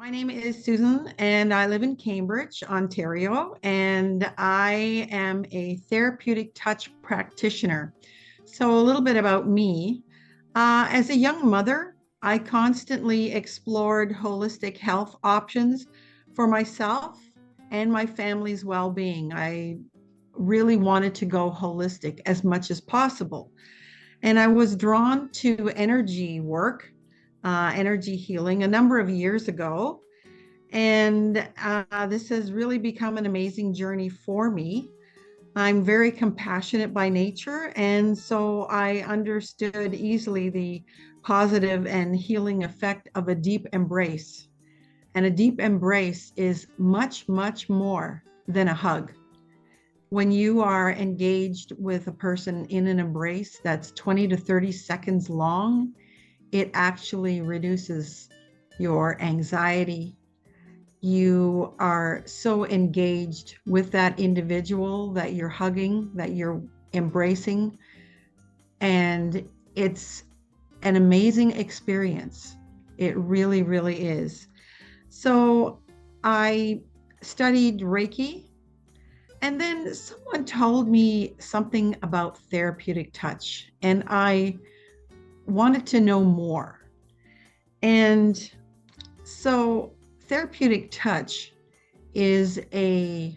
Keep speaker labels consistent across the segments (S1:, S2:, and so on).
S1: My name is Susan, and I live in Cambridge, Ontario, and I am a therapeutic touch practitioner. So, a little bit about me. As a young mother, I constantly explored holistic health options for myself and my family's well being. I really wanted to go holistic as much as possible. And I was drawn to energy work, energy healing a number of years ago. And this has really become an amazing journey for me. I'm very compassionate by nature, and so I understood easily the positive and healing effect of a deep embrace. And a deep embrace is much, much more than a hug. When you are engaged with a person in an embrace that's 20 to 30 seconds long, it actually reduces your anxiety. You are so engaged with that individual that you're hugging, that you're embracing, and it's an amazing experience. It really, really is. So I studied Reiki, and then someone told me something about therapeutic touch, and I wanted to know more. And so therapeutic touch is a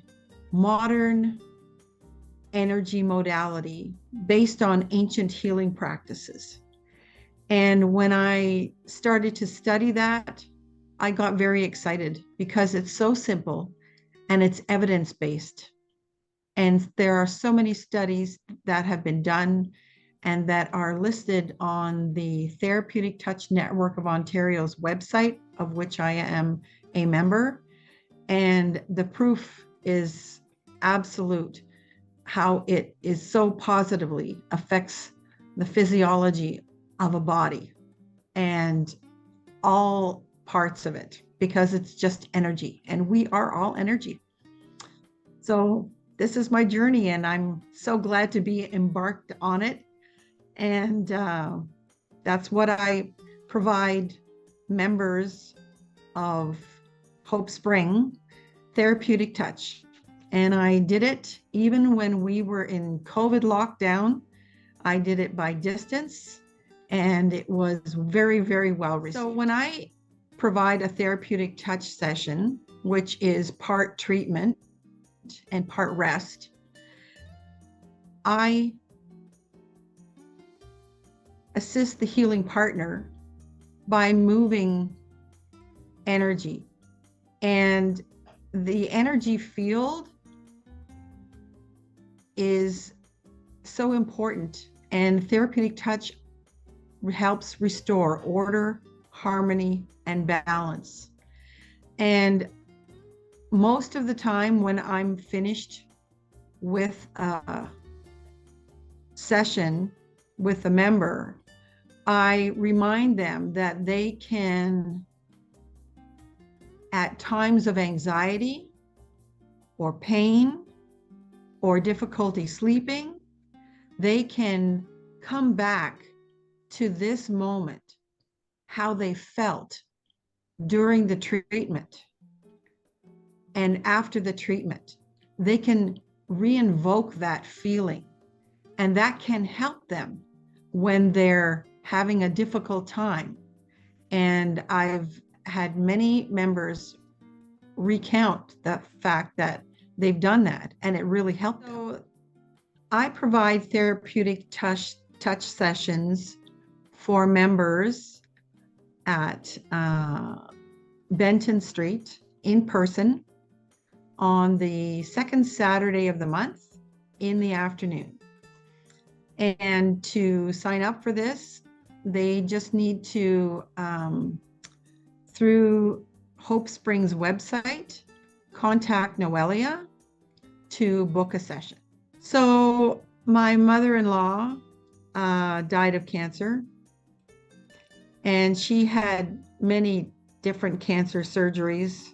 S1: modern energy modality based on ancient healing practices. And when I started to study that, I got very excited because it's so simple and it's evidence-based. And there are so many studies that have been done and that are listed on the Therapeutic Touch Network of Ontario's website, of which I am a member. And the proof is absolute how it is so positively affects the physiology of a body and all parts of it, because it's just energy and we are all energy. So this is my journey and I'm so glad to be embarked on it. And that's what I provide members of HopeSpring Therapeutic Touch. And I did it even when we were in COVID lockdown. I did it by distance and it was very, very well received. So when I provide a therapeutic touch session, which is part treatment and part rest, I assist the healing partner by moving energy. And the energy field is so important. And therapeutic touch helps restore order, harmony, and balance. And most of the time when I'm finished with a session with a member, I remind them that they can, at times of anxiety or pain or difficulty sleeping, they can come back to this moment, how they felt during the treatment and after the treatment. They can re-invoke that feeling, and that can help them when they're having a difficult time. And I've had many members recount the fact that they've done that and it really helped them. So I provide therapeutic touch sessions for members at Benton Street in person on the second Saturday of the month in the afternoon. And to sign up for this, they just need to, through HopeSpring's website, contact Noelia to book a session. So my mother-in-law died of cancer, and she had many different cancer surgeries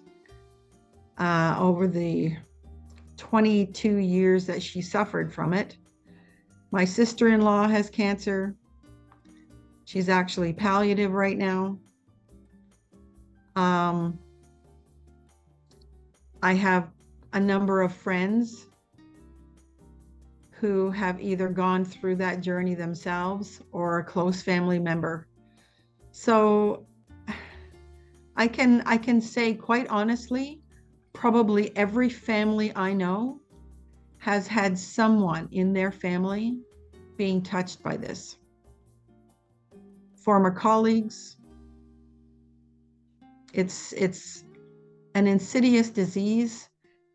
S1: over the 22 years that she suffered from it. My sister-in-law has cancer. She's actually palliative right now. I have a number of friends who have either gone through that journey themselves or a close family member. So I can say quite honestly, probably every family I know has had someone in their family being touched by this. Former colleagues, it's an insidious disease,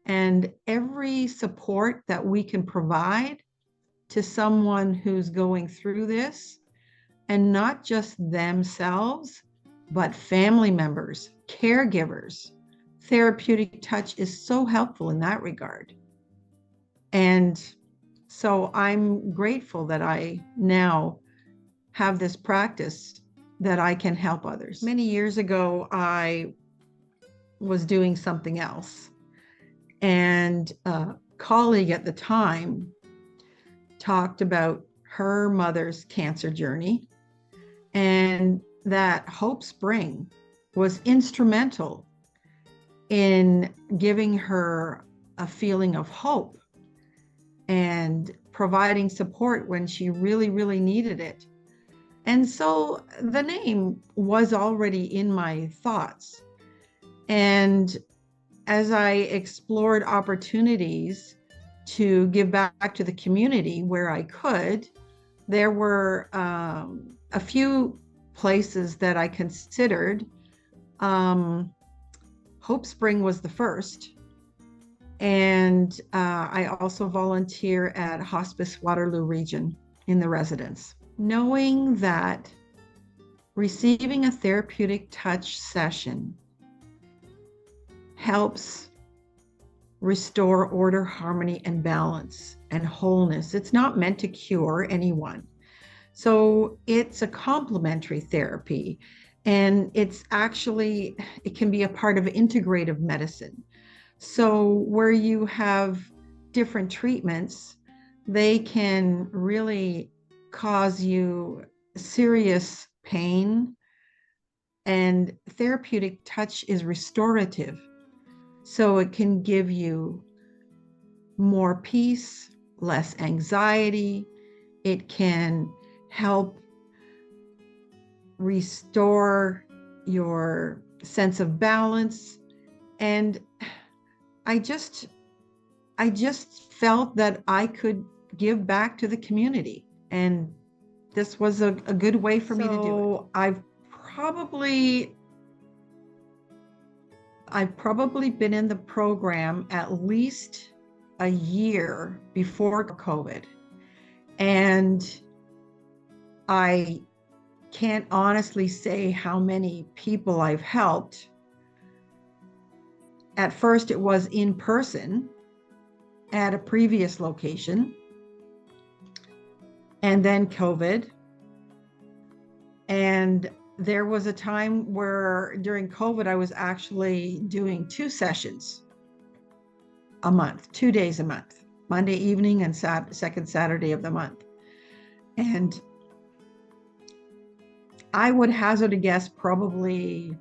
S1: and every support that we can provide to someone who's going through this, and not just themselves, but family members, caregivers. Therapeutic touch is so helpful in that regard. And so I'm grateful that I now have this practice that I can help others. Many years ago, I was doing something else, and a colleague at the time talked about her mother's cancer journey, and that HopeSpring was instrumental in giving her a feeling of hope and providing support when she really, really needed it. And so the name was already in my thoughts. And as I explored opportunities to give back to the community where I could, there were a few places that I considered. HopeSpring was the first. And I also volunteer at Hospice Waterloo Region in the residence. Knowing that receiving a therapeutic touch session helps restore order, harmony, and balance and wholeness. It's not meant to cure anyone. So it's a complementary therapy, and it can be a part of integrative medicine. So where you have different treatments, they can really cause you serious pain, and therapeutic touch is restorative. So it can give you more peace, less anxiety. It can help restore your sense of balance. And I just felt that I could give back to the community, and this was a good way for me to do it. I've probably been in the program at least a year before COVID, and I can't honestly say how many people I've helped. At first, it was in person at a previous location, and then COVID. And there was a time where during COVID, I was actually doing 2 sessions a month, 2 days a month, Monday evening and second Saturday of the month. And I would hazard a guess probably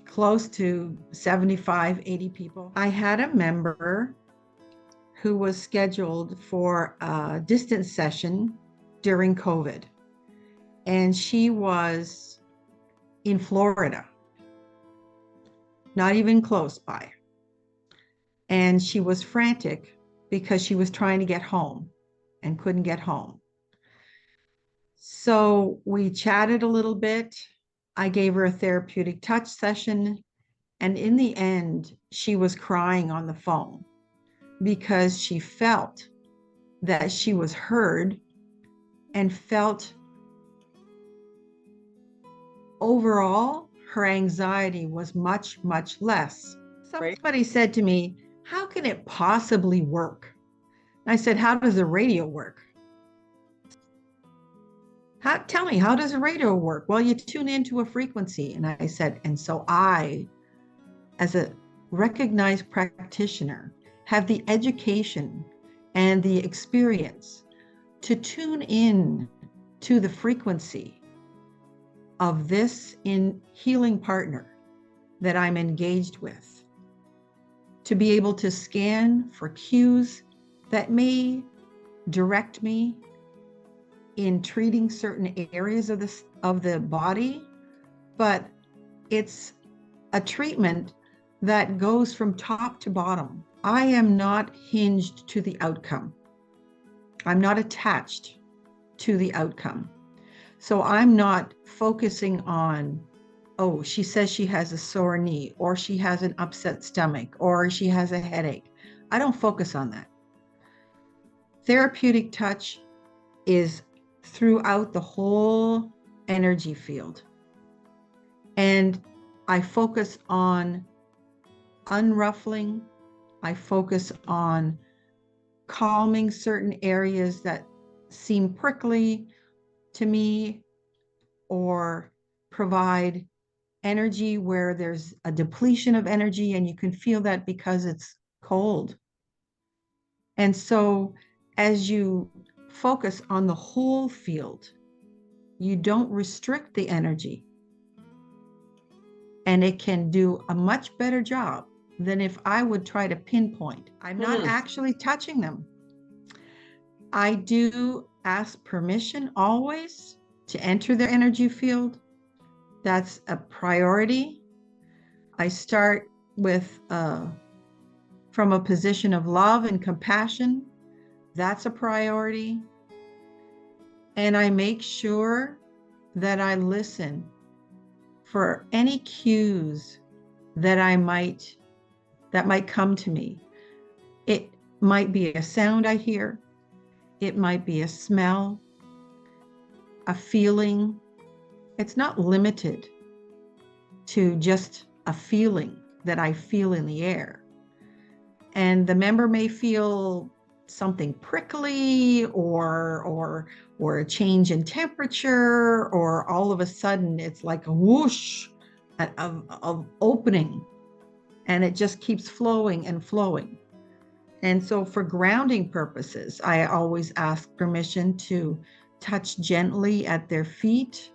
S1: close to 75, 80 people. I had a member who was scheduled for a distance session during COVID, and she was in Florida, not even close by. And she was frantic because she was trying to get home and couldn't get home. So we chatted a little bit. I gave her a therapeutic touch session, and in the end, she was crying on the phone because she felt that she was heard and felt overall her anxiety was much, much less. Somebody said to me, "How can it possibly work?" I said, "How does a radio work?" Tell me, how does a radio work? Well, you tune into a frequency. And I said, and so I, as a recognized practitioner, have the education and the experience to tune in to the frequency of this healing partner that I'm engaged with. to be able to scan for cues that may direct me in treating certain areas of the body, but it's a treatment that goes from top to bottom. I am not hinged to the outcome. I'm not attached to the outcome. So I'm not focusing on, oh, she says she has a sore knee, or she has an upset stomach, or she has a headache. I don't focus on that. Therapeutic touch is throughout the whole energy field. And I focus on unruffling. I focus on calming certain areas that seem prickly to me, or provide energy where there's a depletion of energy, and you can feel that because it's cold. And so as you focus on the whole field, you don't restrict the energy, and it can do a much better job than if I would try to pinpoint. I'm not actually touching them. I do ask permission always to enter their energy field. That's a priority. I start with from a position of love and compassion. That's a priority. And I make sure that I listen for any cues that might come to me. It might be a sound I hear. It might be a smell, a feeling. It's not limited to just a feeling that I feel in the air. And the member may feel something prickly, or a change in temperature, or all of a sudden it's like a whoosh of opening, and it just keeps flowing and flowing. And so for grounding purposes, I always ask permission to touch gently at their feet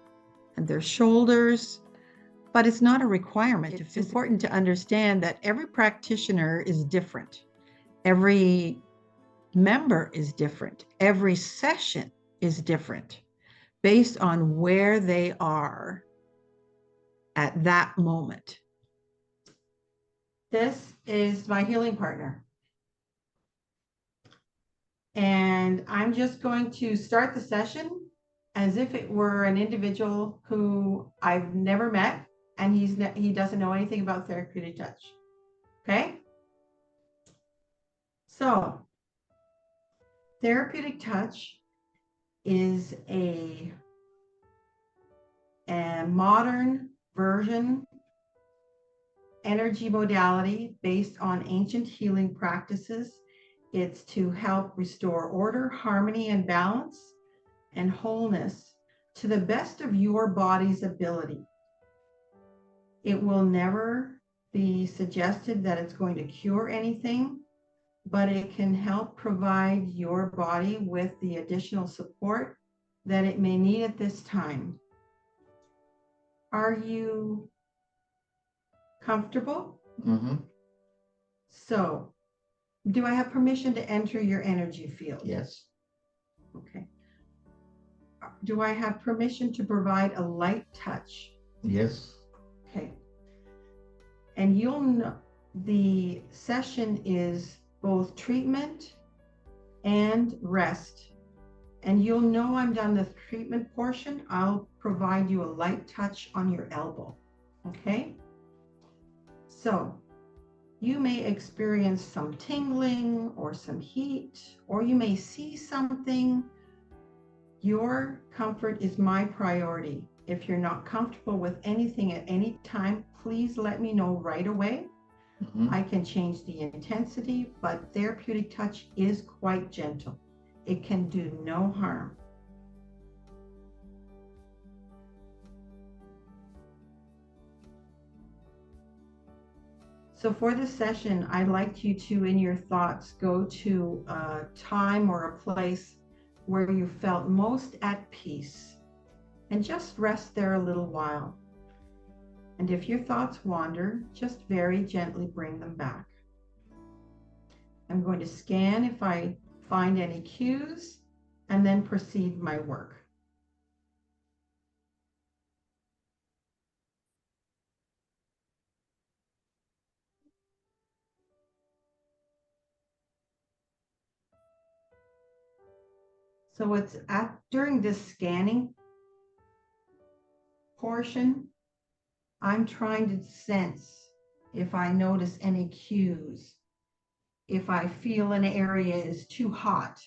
S1: and their shoulders, but it's not a requirement. It's important to understand that every practitioner is different. Every member is different. Every session is different based on where they are at that moment. This is my healing partner. And I'm just going to start the session as if it were an individual who I've never met, and he doesn't know anything about therapeutic touch. Okay? So, therapeutic touch is a modern version energy modality based on ancient healing practices. It's to help restore order, harmony, and balance and wholeness to the best of your body's ability. It will never be suggested that it's going to cure anything, but it can help provide your body with the additional support that it may need at this time. Are you comfortable?
S2: Mm-hmm.
S1: So, do I have permission to enter your energy field?
S2: Yes.
S1: Okay. Do I have permission to provide a light touch?
S2: Yes.
S1: Okay. And you'll know the session is both treatment and rest. And you'll know I'm done the treatment portion. I'll provide you a light touch on your elbow. Okay? So, you may experience some tingling or some heat, or you may see something. Your comfort is my priority. If you're not comfortable with anything at any time, please let me know right away.
S2: Mm-hmm.
S1: I can change the intensity, but therapeutic touch is quite gentle. It can do no harm. So for this session, I'd like you to, in your thoughts, go to a time or a place where you felt most at peace, and just rest there a little while. And if your thoughts wander, just very gently bring them back. I'm going to scan if I find any cues and then proceed my work. So it's during this scanning portion, I'm trying to sense if I notice any cues, if I feel an area is too hot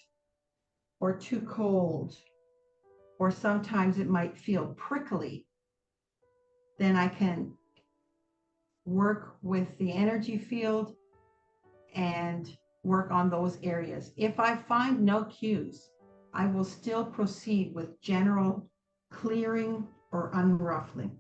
S1: or too cold, or sometimes it might feel prickly, then I can work with the energy field and work on those areas. If I find no cues, I will still proceed with general clearing or unruffling.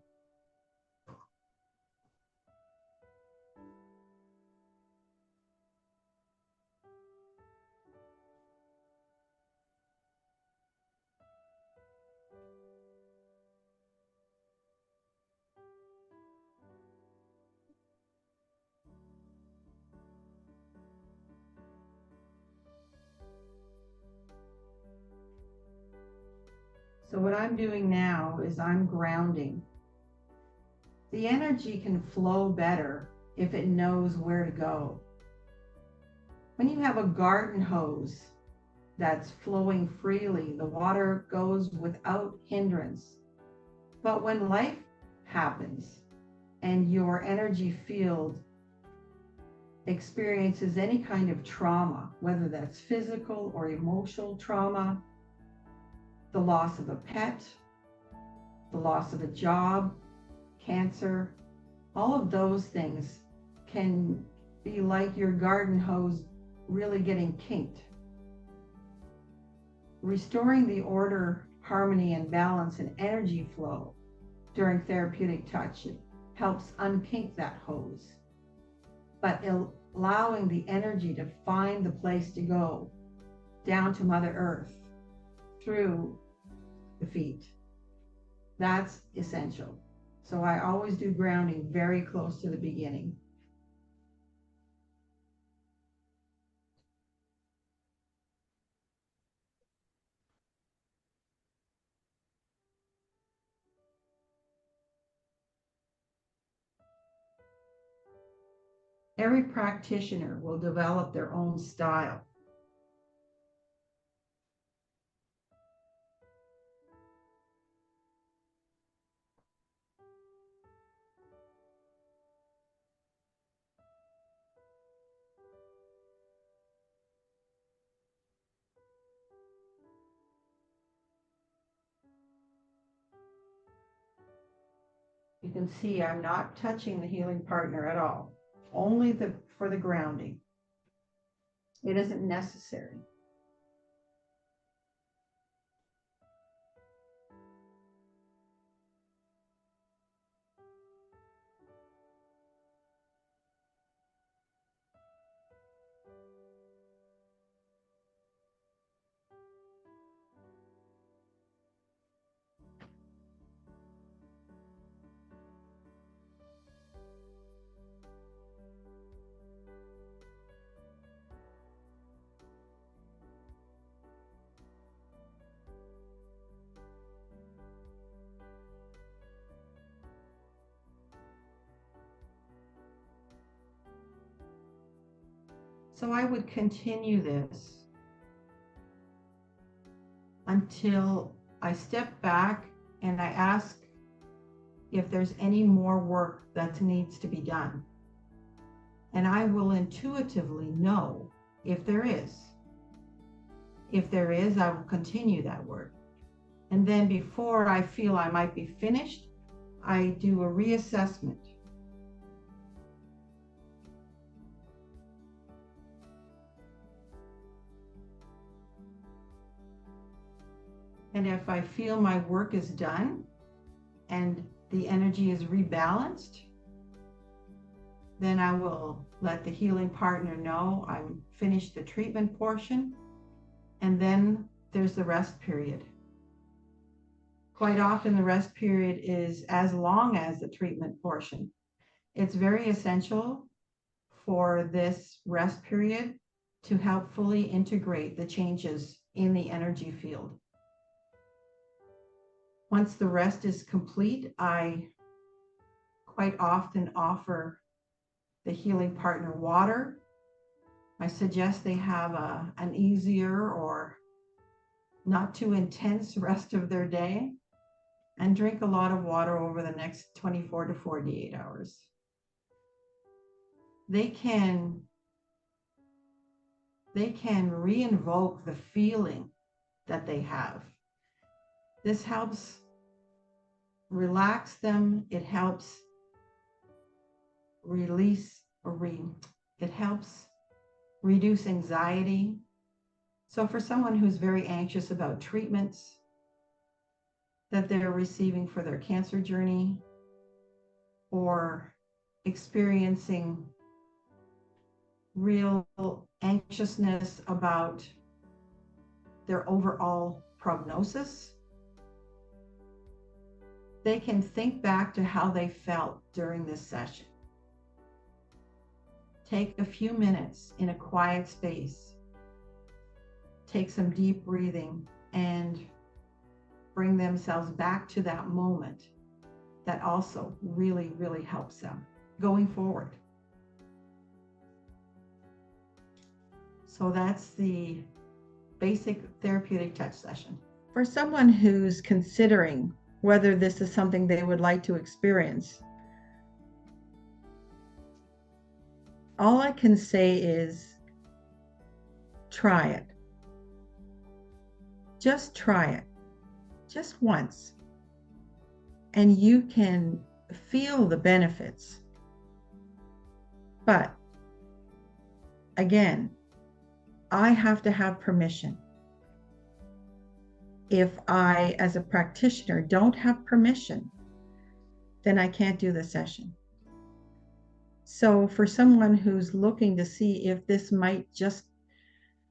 S1: So what I'm doing now is I'm grounding. The energy can flow better if it knows where to go. When you have a garden hose that's flowing freely, the water goes without hindrance. But when life happens and your energy field experiences any kind of trauma, whether that's physical or emotional trauma, the loss of a pet, the loss of a job, cancer, all of those things can be like your garden hose really getting kinked. Restoring the order, harmony, and balance and energy flow during therapeutic touch helps unkink that hose, but allowing the energy to find the place to go down to Mother Earth through the feet. That's essential. So I always do grounding very close to the beginning. Every practitioner will develop their own style. You can see I'm not touching the healing partner at all, only for the grounding. It isn't necessary. So I would continue this until I step back and I ask if there's any more work that needs to be done. And I will intuitively know if there is. If there is, I will continue that work. And then before I feel I might be finished, I do a reassessment. And if I feel my work is done and the energy is rebalanced, then I will let the healing partner know I'm finished the treatment portion. And then there's the rest period. Quite often the rest period is as long as the treatment portion. It's very essential for this rest period to help fully integrate the changes in the energy field. Once the rest is complete, I quite often offer the healing partner water. I suggest they have an easier or not too intense rest of their day, and drink a lot of water over the next 24 to 48 hours. They can re-invoke the feeling that they have. This helps relax them. It helps it helps reduce anxiety. So for someone who's very anxious about treatments that they're receiving for their cancer journey, or experiencing real anxiousness about their overall prognosis, they can think back to how they felt during this session. Take a few minutes in a quiet space, take some deep breathing, and bring themselves back to that moment. That also really, really helps them going forward. So that's the basic therapeutic touch session. For someone who's considering whether this is something they would like to experience, all I can say is try it. Just try it, just once, and you can feel the benefits. But again, I have to have permission. If I, as a practitioner, don't have permission, then I can't do the session. So for someone who's looking to see if this might just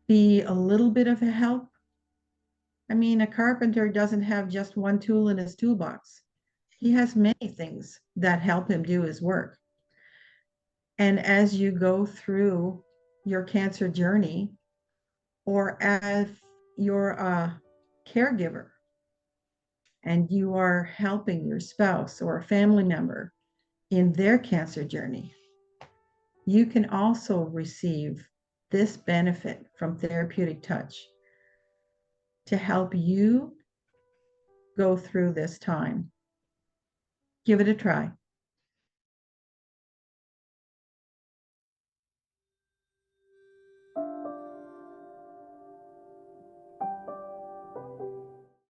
S1: be a little bit of a help, I mean, a carpenter doesn't have just one tool in his toolbox. He has many things that help him do his work. And as you go through your cancer journey, or as you're a caregiver and you are helping your spouse or a family member in their cancer journey, you can also receive this benefit from Therapeutic Touch to help you go through this time. Give it a try.